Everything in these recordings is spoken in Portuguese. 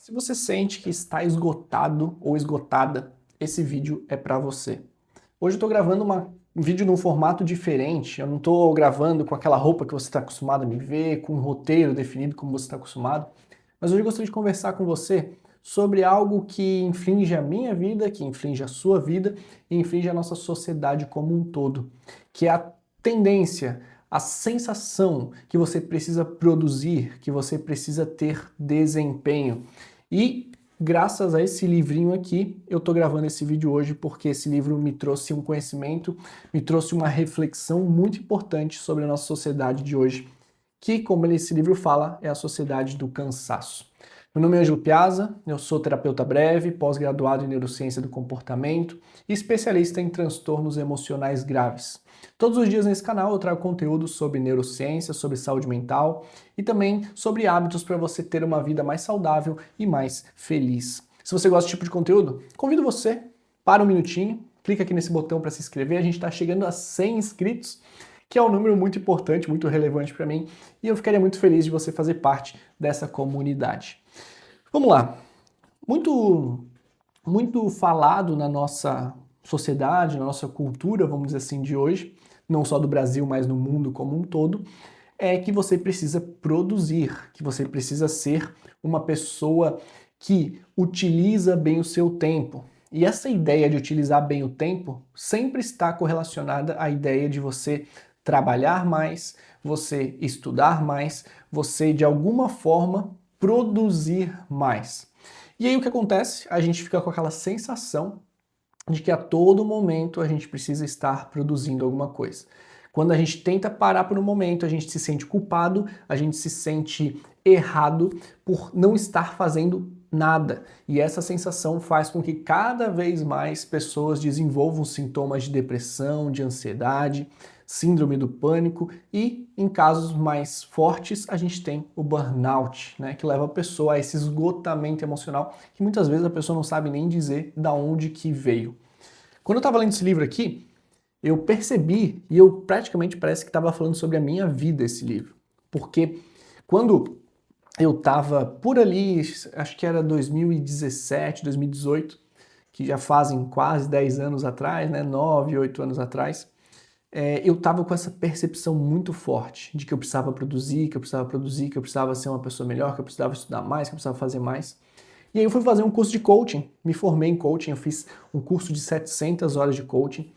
Se você sente que está esgotado ou esgotada, esse vídeo é para você. Hoje eu estou gravando um vídeo num formato diferente, eu não estou gravando com aquela roupa que você está acostumado a me ver, com um roteiro definido como você está acostumado, mas hoje eu gostaria de conversar com você sobre algo que inflige a minha vida, que inflige a sua vida e inflige a nossa sociedade como um todo, que é a tendência, a sensação que você precisa produzir, que você precisa ter desempenho. E graças a esse livrinho aqui, eu tô gravando esse vídeo hoje porque esse livro me trouxe um conhecimento, me trouxe uma reflexão muito importante sobre a nossa sociedade de hoje, que, como esse livro fala, é a sociedade do cansaço. Meu nome é Ângelo Piazza, eu sou terapeuta breve, pós-graduado em neurociência do comportamento e especialista em transtornos emocionais graves. Todos os dias nesse canal eu trago conteúdo sobre neurociência, sobre saúde mental e também sobre hábitos para você ter uma vida mais saudável e mais feliz. Se você gosta desse tipo de conteúdo, convido você, para um minutinho, clica aqui nesse botão para se inscrever, a gente está chegando a 100 inscritos, que é um número muito importante, muito relevante para mim, e eu ficaria muito feliz de você fazer parte dessa comunidade. Vamos lá. Muito falado na nossa sociedade, na nossa cultura, vamos dizer assim, de hoje, não só do Brasil, mas no mundo como um todo, é que você precisa produzir, que você precisa ser uma pessoa que utiliza bem o seu tempo. E essa ideia de utilizar bem o tempo sempre está correlacionada à ideia de você trabalhar mais, você estudar mais, você de alguma forma produzir mais. E aí o que acontece? A gente fica com aquela sensação de que a todo momento a gente precisa estar produzindo alguma coisa. Quando a gente tenta parar por um momento, a gente se sente culpado, a gente se sente errado por não estar fazendo nada. E essa sensação faz com que cada vez mais pessoas desenvolvam sintomas de depressão, de ansiedade, síndrome do pânico e, em casos mais fortes, a gente tem o burnout, né, que leva a pessoa a esse esgotamento emocional que muitas vezes a pessoa não sabe nem dizer da onde que veio. Quando eu estava lendo esse livro aqui, eu percebi, e eu praticamente parece que estava falando sobre a minha vida esse livro, porque quando eu estava por ali, acho que era 2017, 2018, que já fazem quase 10 anos atrás, né, 9, 8 anos atrás, eu estava com essa percepção muito forte de que eu precisava produzir, que eu precisava produzir, que eu precisava ser uma pessoa melhor, que eu precisava estudar mais, que eu precisava fazer mais. E aí eu fui fazer um curso de coaching, me formei em coaching, eu fiz um curso de 700 horas de coaching.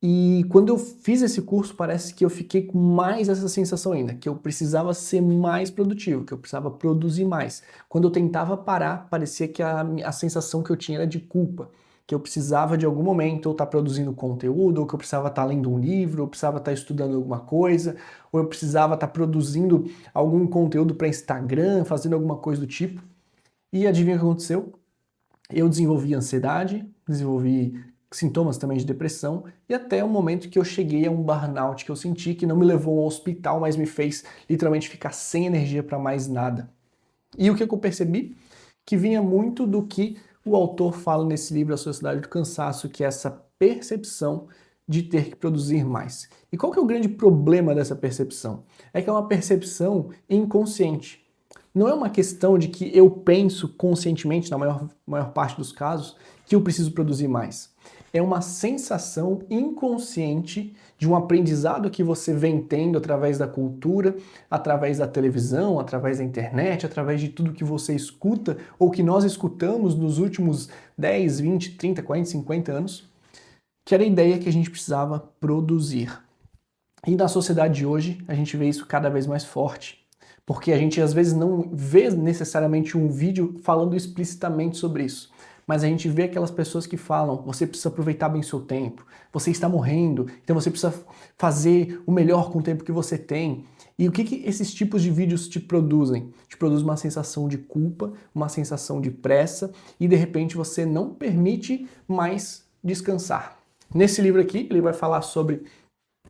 E quando eu fiz esse curso, parece que eu fiquei com mais essa sensação ainda, que eu precisava ser mais produtivo, que eu precisava produzir mais. Quando eu tentava parar, parecia que a sensação que eu tinha era de culpa, que eu precisava de algum momento ou estar produzindo conteúdo, ou que eu precisava estar lendo um livro, ou precisava estar estudando alguma coisa, ou eu precisava estar produzindo algum conteúdo para Instagram, fazendo alguma coisa do tipo. E adivinha o que aconteceu? Eu desenvolvi ansiedade, desenvolvi sintomas também de depressão e até o momento que eu cheguei a um burnout que eu senti que não me levou ao hospital, mas me fez literalmente ficar sem energia para mais nada. E o que eu percebi? Que vinha muito do que o autor fala nesse livro A Sociedade do Cansaço, que é essa percepção de ter que produzir mais. E qual que é o grande problema dessa percepção? É que é uma percepção inconsciente. Não é uma questão de que eu penso conscientemente, na maior parte dos casos, que eu preciso produzir mais. É uma sensação inconsciente de um aprendizado que você vem tendo através da cultura, através da televisão, através da internet, através de tudo que você escuta ou que nós escutamos nos últimos 10, 20, 30, 40, 50 anos, que era a ideia que a gente precisava produzir. E na sociedade de hoje, a gente vê isso cada vez mais forte. Porque a gente às vezes não vê necessariamente um vídeo falando explicitamente sobre isso, mas a gente vê aquelas pessoas que falam: você precisa aproveitar bem o seu tempo, você está morrendo, então você precisa fazer o melhor com o tempo que você tem. E o que esses tipos de vídeos te produzem? Te produz uma sensação de culpa, uma sensação de pressa e de repente você não permite mais descansar. Nesse livro aqui, ele vai falar sobre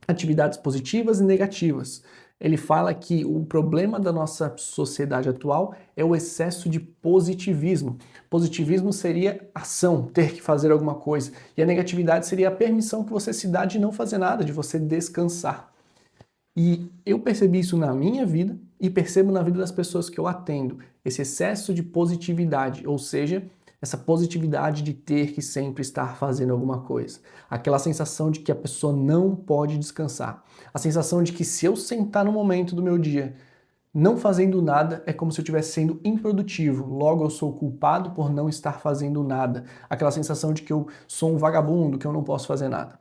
atividades positivas e negativas. Ele fala que o problema da nossa sociedade atual é o excesso de positivismo. Positivismo seria ação, ter que fazer alguma coisa. E a negatividade seria a permissão que você se dá de não fazer nada, de você descansar. E eu percebi isso na minha vida, e percebo na vida das pessoas que eu atendo esse excesso de positividade, ou seja, essa positividade de ter que sempre estar fazendo alguma coisa. Aquela sensação de que a pessoa não pode descansar. A sensação de que se eu sentar no momento do meu dia não fazendo nada, é como se eu estivesse sendo improdutivo. Logo, eu sou culpado por não estar fazendo nada. Aquela sensação de que eu sou um vagabundo, que eu não posso fazer nada.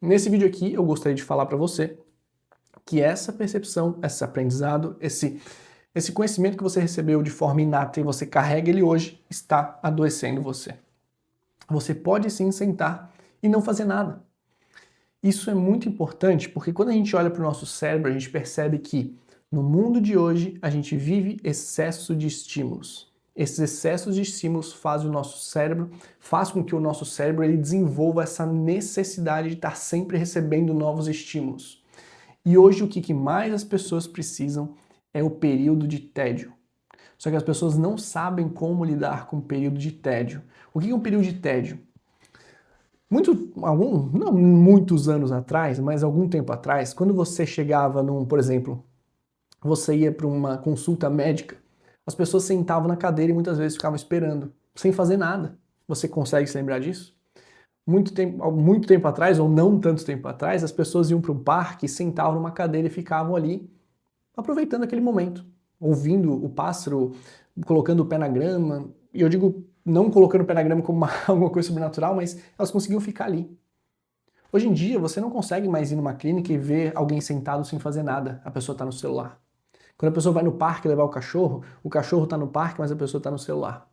Nesse vídeo aqui, eu gostaria de falar para você que essa percepção, esse aprendizado, esse conhecimento que você recebeu de forma inata e você carrega ele hoje, está adoecendo você. Você pode sim sentar e não fazer nada. Isso é muito importante porque quando a gente olha para o nosso cérebro, a gente percebe que no mundo de hoje a gente vive excesso de estímulos. Esses excessos de estímulos faz com que o nosso cérebro ele desenvolva essa necessidade de estar sempre recebendo novos estímulos. E hoje o que mais as pessoas precisam é o período de tédio. Só que as pessoas não sabem como lidar com o período de tédio. O que é um período de tédio? Não muitos anos atrás, mas algum tempo atrás, quando você chegava por exemplo, você ia para uma consulta médica, as pessoas sentavam na cadeira e muitas vezes ficavam esperando, sem fazer nada. Você consegue se lembrar disso? Muito tempo atrás, ou não tanto tempo atrás, as pessoas iam para um parque, sentavam numa cadeira e ficavam ali aproveitando aquele momento, ouvindo o pássaro, colocando o pé na grama. E eu digo, não colocando o pé na grama como alguma coisa sobrenatural, mas elas conseguiam ficar ali. Hoje em dia, você não consegue mais ir numa clínica e ver alguém sentado sem fazer nada. A pessoa está no celular. Quando a pessoa vai no parque levar o cachorro está no parque, mas a pessoa está no celular.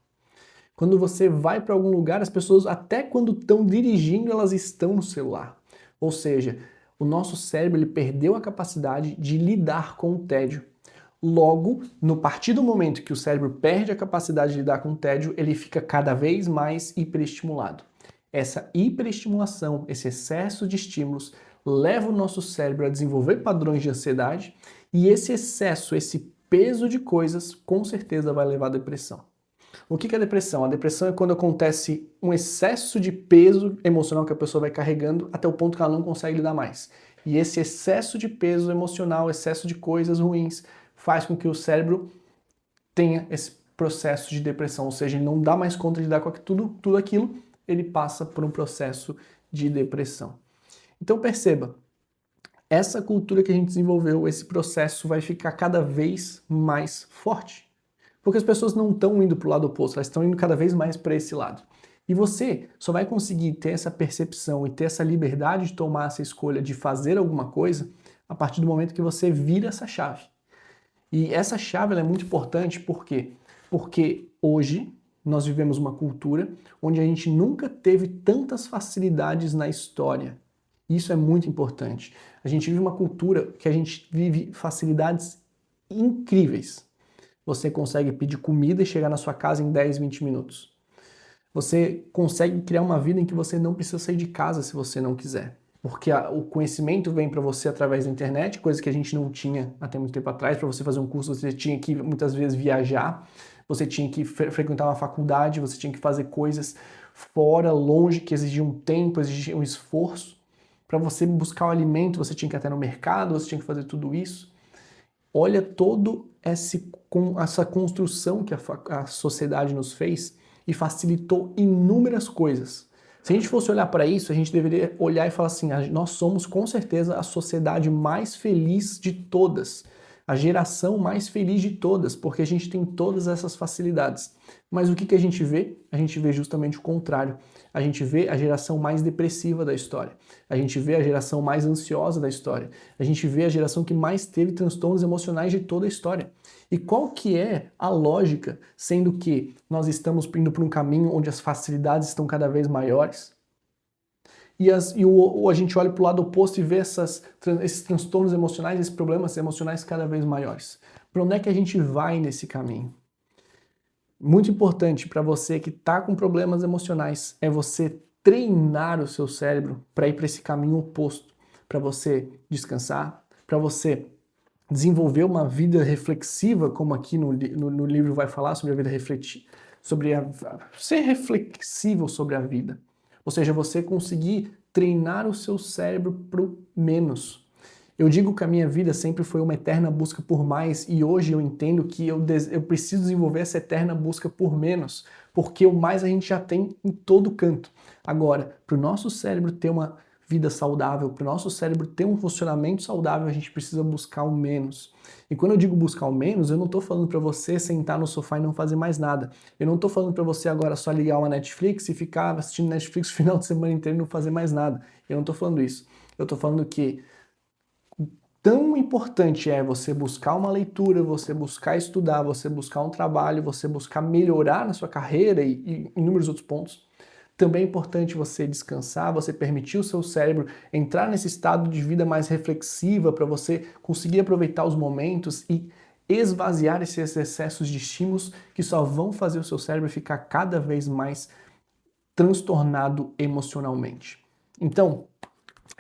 Quando você vai para algum lugar, as pessoas, até quando estão dirigindo, elas estão no celular. Ou seja, o nosso cérebro ele perdeu a capacidade de lidar com o tédio. Logo, no partir do momento que o cérebro perde a capacidade de lidar com o tédio, ele fica cada vez mais hiperestimulado. Essa hiperestimulação, esse excesso de estímulos, leva o nosso cérebro a desenvolver padrões de ansiedade e esse excesso, esse peso de coisas, com certeza vai levar à depressão. O que é a depressão? A depressão é quando acontece um excesso de peso emocional que a pessoa vai carregando até o ponto que ela não consegue lidar mais. E esse excesso de peso emocional, excesso de coisas ruins, faz com que o cérebro tenha esse processo de depressão, ou seja, ele não dá mais conta de lidar com tudo aquilo, ele passa por um processo de depressão. Então perceba, essa cultura que a gente desenvolveu, esse processo vai ficar cada vez mais forte. Porque as pessoas não estão indo para o lado oposto, elas estão indo cada vez mais para esse lado. E você só vai conseguir ter essa percepção e ter essa liberdade de tomar essa escolha de fazer alguma coisa a partir do momento que você vira essa chave. E essa chave ela é muito importante porque hoje nós vivemos uma cultura onde a gente nunca teve tantas facilidades na história. Isso é muito importante. A gente vive uma cultura que a gente vive facilidades incríveis. Você consegue pedir comida e chegar na sua casa em 10, 20 minutos. Você consegue criar uma vida em que você não precisa sair de casa se você não quiser. Porque o conhecimento vem para você através da internet, coisa que a gente não tinha até muito tempo atrás. Para você fazer um curso, você tinha que muitas vezes viajar, você tinha que frequentar uma faculdade, você tinha que fazer coisas fora, longe, que exigiam tempo, exigiam esforço. Para você buscar o alimento, você tinha que ir até no mercado, você tinha que fazer tudo isso. Olha toda essa construção que a sociedade nos fez e facilitou inúmeras coisas. Se a gente fosse olhar para isso, a gente deveria olhar e falar assim, nós somos com certeza a sociedade mais feliz de todas, a geração mais feliz de todas, porque a gente tem todas essas facilidades. Mas o que a gente vê? A gente vê justamente o contrário. A gente vê a geração mais depressiva da história. A gente vê a geração mais ansiosa da história. A gente vê a geração que mais teve transtornos emocionais de toda a história. E qual que é a lógica, sendo que nós estamos indo por um caminho onde as facilidades estão cada vez maiores? E a gente olha para o lado oposto e vê esses transtornos emocionais, esses problemas emocionais cada vez maiores. Para onde é que a gente vai nesse caminho? Muito importante para você que está com problemas emocionais é você treinar o seu cérebro para ir para esse caminho oposto, para você descansar, para você desenvolver uma vida reflexiva, como aqui no livro vai falar sobre a vida refletir, ser reflexivo sobre a vida. Ou seja, você conseguir treinar o seu cérebro para o menos. Eu digo que a minha vida sempre foi uma eterna busca por mais e hoje eu entendo que eu preciso desenvolver essa eterna busca por menos, porque o mais a gente já tem em todo canto. Agora, para o nosso cérebro ter uma vida saudável, para o nosso cérebro ter um funcionamento saudável, a gente precisa buscar o menos. E quando eu digo buscar o menos, eu não estou falando para você sentar no sofá e não fazer mais nada. Eu não estou falando para você agora só ligar uma Netflix e ficar assistindo Netflix o final de semana inteiro e não fazer mais nada. Eu não estou falando isso. Eu estou falando que tão importante é você buscar uma leitura, você buscar estudar, você buscar um trabalho, você buscar melhorar na sua carreira e inúmeros outros pontos. Também é importante você descansar, você permitir o seu cérebro entrar nesse estado de vida mais reflexiva para você conseguir aproveitar os momentos e esvaziar esses excessos de estímulos que só vão fazer o seu cérebro ficar cada vez mais transtornado emocionalmente. Então,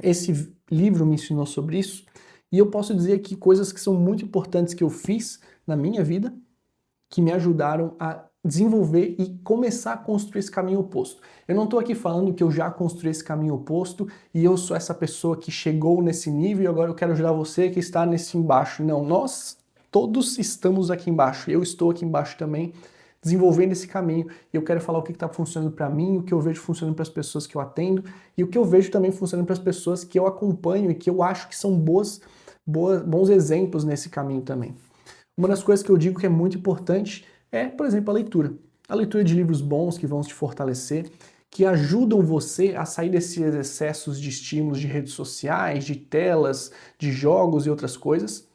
esse livro me ensinou sobre isso e eu posso dizer aqui coisas que são muito importantes que eu fiz na minha vida que me ajudaram a desenvolver e começar a construir esse caminho oposto. Eu não estou aqui falando que eu já construí esse caminho oposto e eu sou essa pessoa que chegou nesse nível e agora eu quero ajudar você que está nesse embaixo. Não, nós todos estamos aqui embaixo. Eu estou aqui embaixo também, desenvolvendo esse caminho. E eu quero falar o que está funcionando para mim, o que eu vejo funcionando para as pessoas que eu atendo e o que eu vejo também funcionando para as pessoas que eu acompanho e que eu acho que são bons exemplos nesse caminho também. Uma das coisas que eu digo que é muito importante é, por exemplo, a leitura. A leitura de livros bons que vão te fortalecer, que ajudam você a sair desses excessos de estímulos de redes sociais, de telas, de jogos e outras coisas.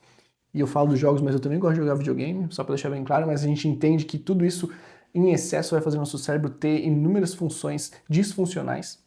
E eu falo dos jogos, mas eu também gosto de jogar videogame, só para deixar bem claro, mas a gente entende que tudo isso em excesso vai fazer nosso cérebro ter inúmeras funções disfuncionais.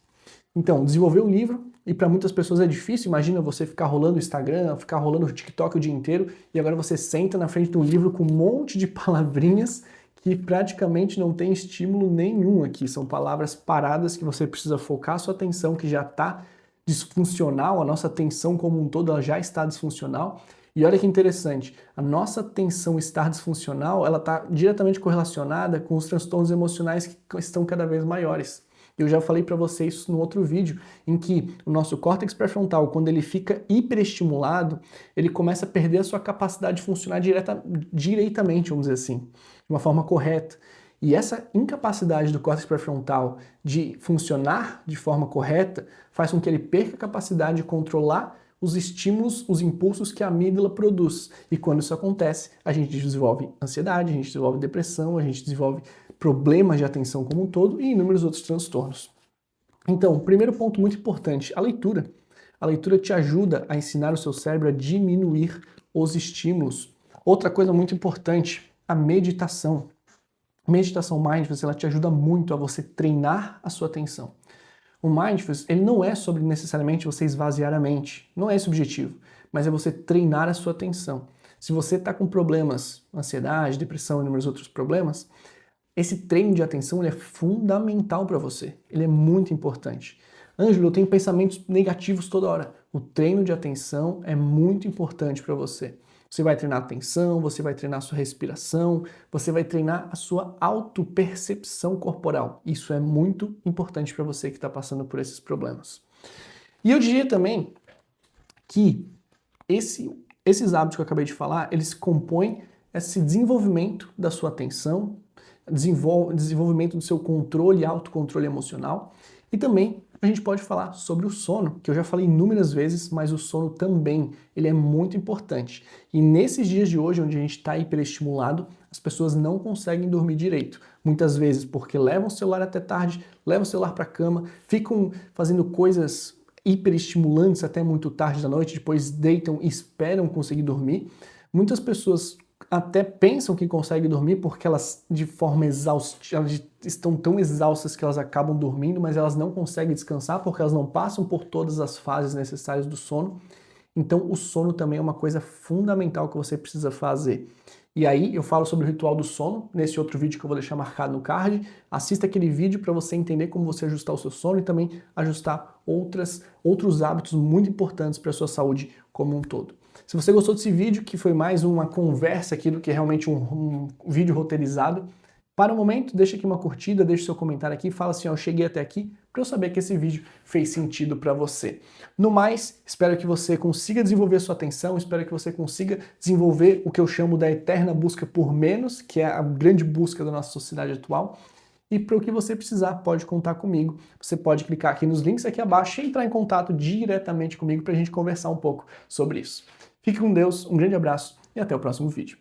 Então, desenvolver um livro, e para muitas pessoas é difícil, imagina você ficar rolando o Instagram, ficar rolando o TikTok o dia inteiro, e agora você senta na frente de um livro com um monte de palavrinhas que praticamente não tem estímulo nenhum aqui, são palavras paradas que você precisa focar a sua atenção, que já está disfuncional, a nossa atenção como um todo ela já está disfuncional, e olha que interessante, a nossa atenção estar disfuncional, ela está diretamente correlacionada com os transtornos emocionais que estão cada vez maiores. Eu já falei para vocês isso no outro vídeo, em que o nosso córtex pré-frontal, quando ele fica hiperestimulado, ele começa a perder a sua capacidade de funcionar direitamente, vamos dizer assim, de uma forma correta. E essa incapacidade do córtex pré-frontal de funcionar de forma correta faz com que ele perca a capacidade de controlar os estímulos, os impulsos que a amígdala produz. E quando isso acontece, a gente desenvolve ansiedade, a gente desenvolve depressão, a gente desenvolve problemas de atenção como um todo e inúmeros outros transtornos. Então, primeiro ponto muito importante, a leitura. A leitura te ajuda a ensinar o seu cérebro a diminuir os estímulos. Outra coisa muito importante, a meditação. Meditação mindfulness, ela te ajuda muito a você treinar a sua atenção. O mindfulness, ele não é sobre necessariamente você esvaziar a mente, não é esse o objetivo, mas é você treinar a sua atenção. Se você está com problemas, ansiedade, depressão e inúmeros outros problemas, esse treino de atenção ele é fundamental para você, ele é muito importante. Ângelo, eu tenho pensamentos negativos toda hora. O treino de atenção é muito importante para você. Você vai treinar a atenção, você vai treinar a sua respiração, você vai treinar a sua autopercepção corporal. Isso é muito importante para você que está passando por esses problemas. E eu diria também que esses hábitos que eu acabei de falar, eles compõem esse desenvolvimento da sua atenção, desenvolvimento do seu controle e autocontrole emocional. E também a gente pode falar sobre o sono, que eu já falei inúmeras vezes, mas o sono também, ele é muito importante. E nesses dias de hoje, onde a gente está hiperestimulado, as pessoas não conseguem dormir direito. Muitas vezes porque levam o celular até tarde, levam o celular para a cama, ficam fazendo coisas hiperestimulantes até muito tarde da noite, depois deitam e esperam conseguir dormir. Muitas pessoas até pensam que conseguem dormir porque elas, de forma exaustiva, estão tão exaustas que elas acabam dormindo, mas elas não conseguem descansar porque elas não passam por todas as fases necessárias do sono. Então, o sono também é uma coisa fundamental que você precisa fazer. E aí, eu falo sobre o ritual do sono, nesse outro vídeo que eu vou deixar marcado no card. Assista aquele vídeo para você entender como você ajustar o seu sono e também ajustar outros hábitos muito importantes para a sua saúde como um todo. Se você gostou desse vídeo, que foi mais uma conversa aqui do que realmente um vídeo roteirizado, Para o momento, deixa aqui uma curtida, deixa seu comentário aqui, fala assim, ó, eu cheguei até aqui, para eu saber que esse vídeo fez sentido para você. No mais, espero que você consiga desenvolver sua atenção, espero que você consiga desenvolver o que eu chamo da eterna busca por menos, que é a grande busca da nossa sociedade atual. E para o que você precisar, pode contar comigo. Você pode clicar aqui nos links aqui abaixo e entrar em contato diretamente comigo para a gente conversar um pouco sobre isso. Fique com Deus, um grande abraço e até o próximo vídeo.